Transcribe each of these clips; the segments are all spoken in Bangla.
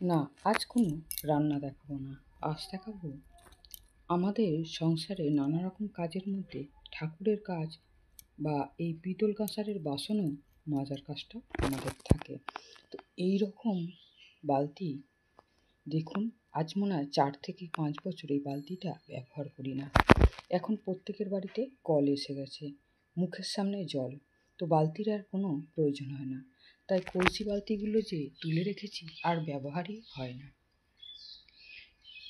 না, আজ কোনো রান্না দেখাবো না। আজ দেখাবো আমাদের সংসারে নানা রকম কাজের মধ্যে ঠাকুরের কাজ বা এই পিতল কাঁসারের বাসনও মাজার কাজটা আমাদের থাকে। তো এই রকম বালতি দেখুন, আজ মনে হয় 4 থেকে 5 বছর এই বালতিটা ব্যবহার করি না। এখন প্রত্যেকের বাড়িতে কল এসে গেছে, মুখের সামনে জল, তো বালতির আর কোনো প্রয়োজন হয় না। তাই কলসি বালতিগুলো যে তুলে রেখেছি আর ব্যবহারই হয় না।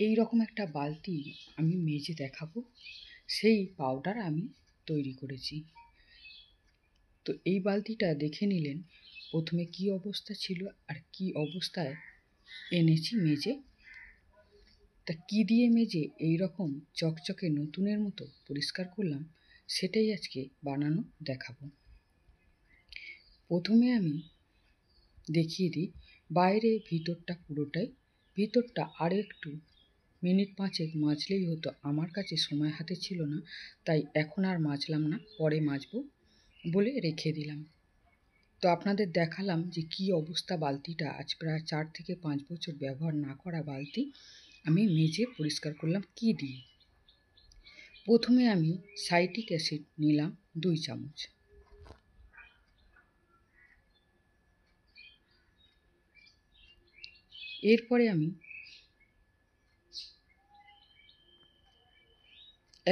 এই রকম একটা বালতি আমি মেজে দেখাবো, সেই পাউডার আমি তৈরি করেছি। তো এই বালতিটা দেখে নিলেন প্রথমে কি অবস্থা ছিল আর কি অবস্থায় এনেছি মেজে। তা কি দিয়ে মেজে এই রকম চকচকে নতুনের মতো পরিষ্কার করলাম, সেটাই আজকে বানানো দেখাবো। প্রথমে আমি দেখিয়ে দিই বাইরে, ভিতরটা পুরোটাই। ভিতরটা আর একটু মিনিট 5 মাজলেই হতো, আমার কাছে সময় হাতে ছিল না, তাই এখন আর মাজলাম না, পরে মাজবো বলে রেখে দিলাম। তো আপনাদের দেখালাম যে কি অবস্থা বালতিটা। আজ প্রায় 4 থেকে 5 বছর ব্যবহার না করা বালতি আমি মেজে পরিষ্কার করলাম কি দিয়ে। প্রথমে আমি সাইট্রিক অ্যাসিড নিলাম 2 চামচ। এরপরে আমি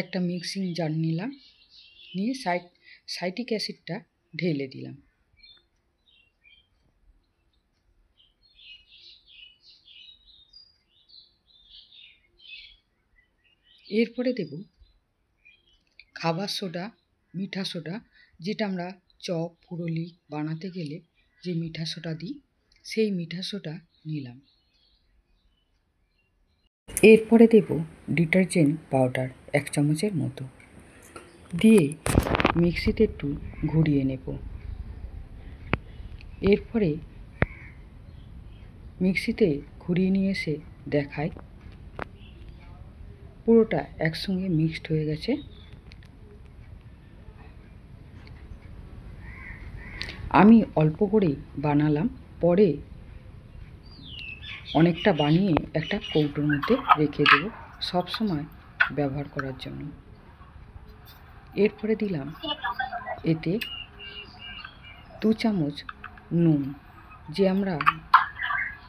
একটা মিক্সিং জার নিলাম, নিয়ে সাইট্রিক অ্যাসিডটা ঢেলে দিলাম। এরপরে দেব খাবার সোডা, মিঠা সোডা, যেটা আমরা চপ ফুরুলি বানাতে গেলে যে মিঠা সোডা দিই, সেই মিঠা সোডা নিলাম। এরপরে দেব ডিটারজেন্ট পাউডার 1 চামচের মতো, দিয়ে মিক্সিতে একটু ঘুরিয়ে নেব। এরপরে মিক্সিতে ঘুরিয়ে নিয়ে এসে দেখাই পুরোটা একসঙ্গে মিক্সড হয়ে গেছে। আমি অল্প করেই বানালাম, পরে অনেকটা বানিয়ে একটা কৌটোর মধ্যে রেখে দেব সব সময় ব্যবহার করার জন্য। এরপরে দিলাম এতে 2 চামচ নুন, যে আমরা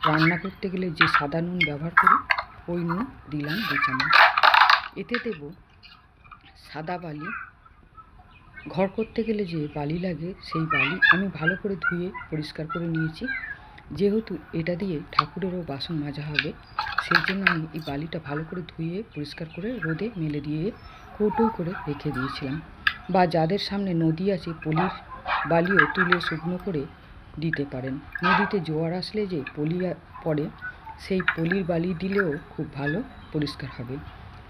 রান্না করতে গেলে যে সাদা নুন ব্যবহার করি, ওই নুন দিলাম 2 চামচ। এতে দেব সাদা বালি, ঘর করতে গেলে যে বালি লাগে সেই বালি আমি ভালো করে ধুয়ে পরিষ্কার করে নিয়েছি। যেহেতু এটা দিয়ে ঠাকুরেরও বাসন মাজা হবে, সেই জন্য আমি এই বালিটা ভালো করে ধুয়ে পরিষ্কার করে রোদে মেলে দিয়ে কৌটো করে রেখে দিয়েছিলাম। বা যাদের সামনে নদী আছে, পলির বালিও তুলে শুকনো করে দিতে পারেন। নদীতে জোয়ার আসলে যে পলি পড়ে, সেই পলির বালি দিলেও খুব ভালো পরিষ্কার হবে।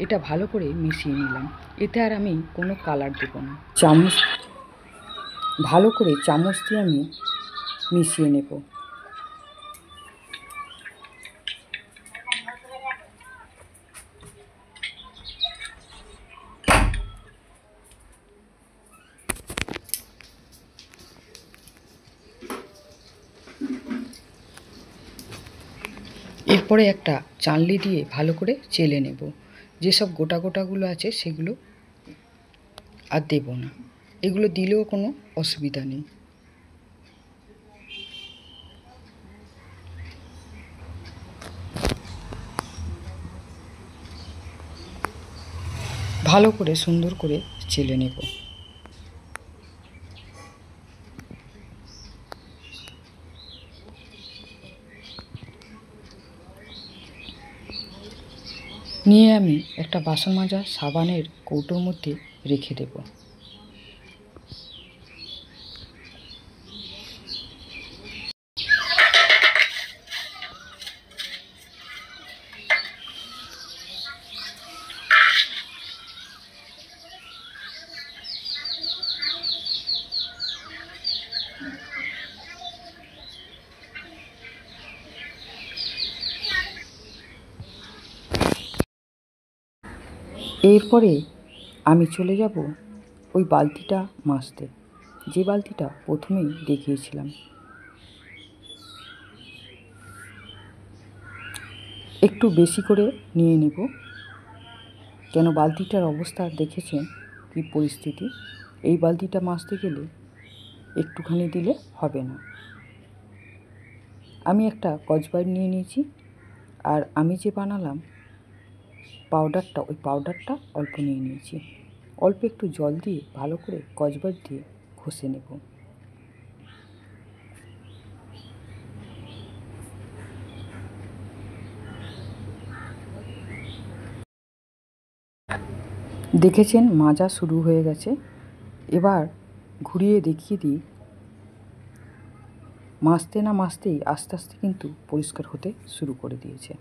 এটা ভালো করে মিশিয়ে নিলাম। এতে আর আমি কোনো কালার দেব না। ভালো করে চামচ দিয়ে আমি মিশিয়ে নেব। এরপরে একটা চালনি দিয়ে ভালো করে চেলে নেব। যেসব গোটা গোটাগুলো আছে সেগুলো আর দেব না, এগুলো দিলেও কোনো অসুবিধা নেই। ভালো করে সুন্দর করে চেলে নেব। নিয়ে আমি একটা বাসন মাজা সাবানের কৌটোর মধ্যে রেখে দেব। এরপরে আমি চলে যাব ওই বালতিটা মাজতে, যে বালতিটা প্রথমেই দেখিয়েছিলাম। একটু বেশি করে নিয়ে নেব, কেন বালতিটার অবস্থা দেখেছেন কি পরিস্থিতি। এই বালতিটা মাজতে গেলে একটুখানি দিলে হবে না। আমি একটা স্কচব্রাইট নিয়ে নিয়েছি, আর আমি যে বানালাম পাউডারটা, ওই পাউডারটা অল্প নিয়ে নিয়েছি। অল্প একটু জল দিয়ে ভালো করে স্কচব্রাইট দিয়ে ঘষে নেব। দেখেছেন মাজা শুরু হয়ে গেছে। এবার ঘুরিয়ে দেখিয়ে দিই, মাজতে না মাজতেই আস্তে আস্তে কিন্তু পরিষ্কার হতে শুরু করে দিয়েছে।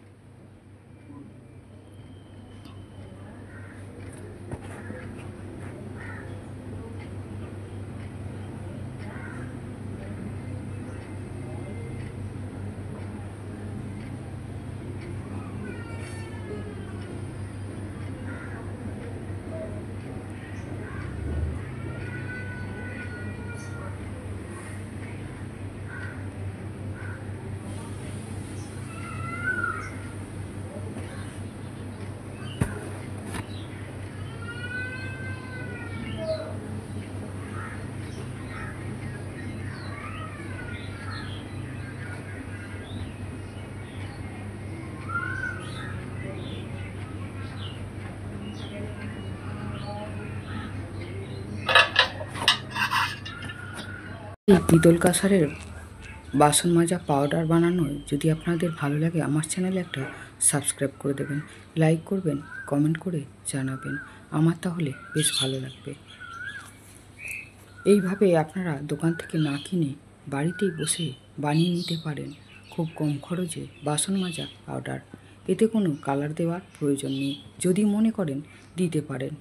এই পিতল কাঁসারের বাসন মাজা পাউডার বানানো যদি আপনাদের ভালো লাগে, আমার চ্যানেলে একটা সাবস্ক্রাইব করে দেবেন, লাইক করবেন, কমেন্ট করে জানাবেন, আমার তাহলে বেশ ভালো লাগবে। এইভাবে আপনারা দোকান থেকে না কিনে বাড়িতেই বসে বানিয়ে নিতে পারেন খুব কম খরচে বাসন মাজা পাউডার। এতে কোনো কালার দেওয়ার প্রয়োজন নেই, যদি মনে করেন দিতে পারেন।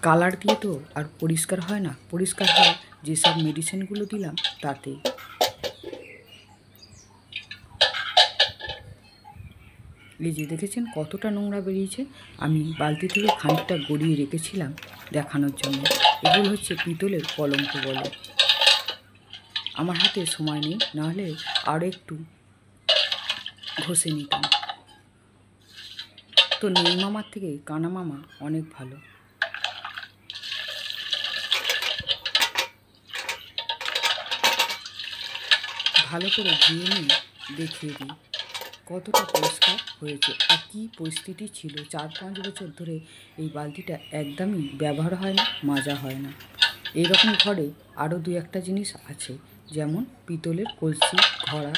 কালার দিয়ে তো আর পরিষ্কার হয় না, পরিষ্কার হয় যেসব মেডিসিনগুলো দিলাম তাতেই। এই যে দেখেছেন কতটা নোংরা বেরিয়েছে। আমি বালতি থেকে খানিকটা গড়িয়ে রেখেছিলাম দেখানোর জন্য। এগুলো হচ্ছে পিতলের কলঙ্ক বলে। আমার হাতে সময় নেই, নাহলে আরও একটু ঘষে নিতাম। তো নেই মামার থেকে কানা মামা অনেক ভালো। ভালো করে ধুয়ে নিয়ে দেখিয়ে দিই কতটা পরিষ্কার হয়েছে আর কী পরিস্থিতি ছিল। 4-5 বছর ধরে এই বালতিটা একদমই ব্যবহার হয় না, মাজা হয় না। এইরকম ঘরে আরও 2-1টা জিনিস আছে, যেমন পিতলের কলসি, ঘড়া,